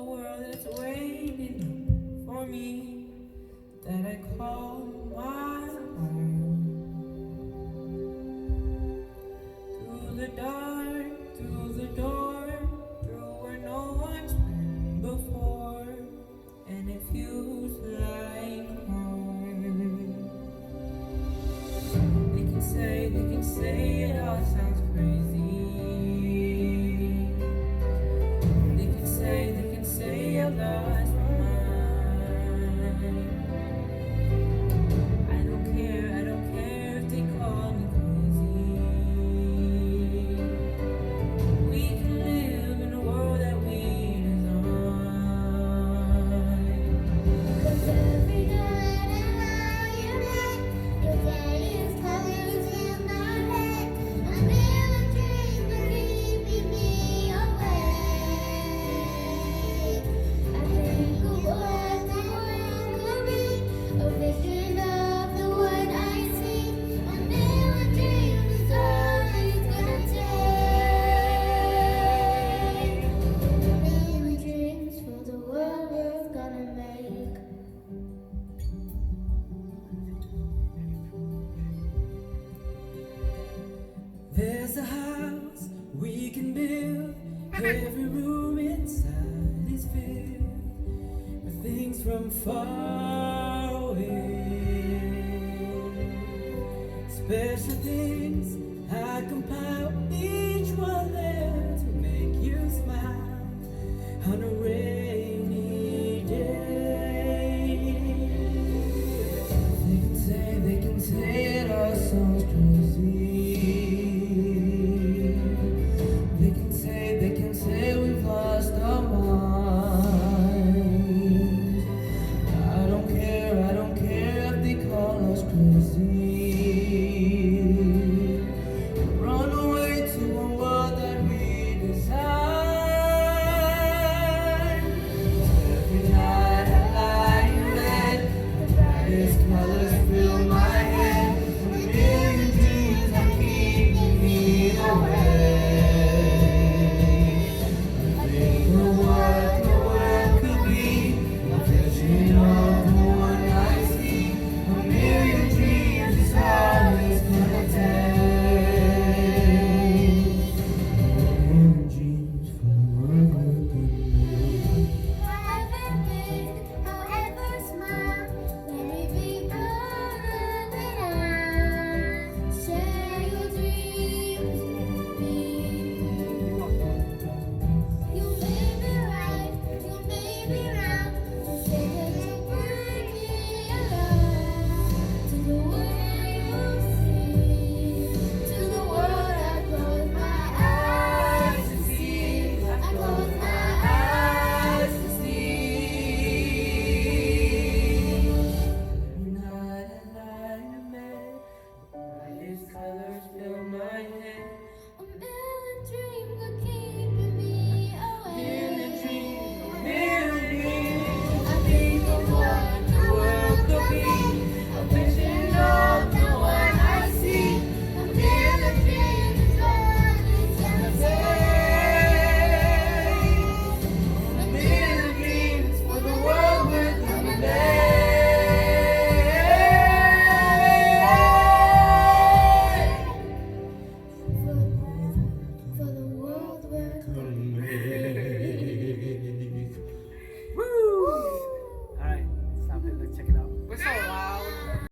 A world that's waiting for me, that I call my own. Through the dark, through the door, through where no one's been before, and it feels like home. They can say it all sounds crazy. They can say I lost my mind. I don't care if they call me crazy. We can live in a world that we design. 'Cause every night I lie awake, your day is colors in my head. I'm living dreams are keeping me awake. I think of what the world could be, a vision of the one I see. A million dreams is all it's gonna take. A million dreams for the world we're gonna make. There's a house we can build. Every room inside is filled with things from far away. Special things I compile, each one there to make you smile on a red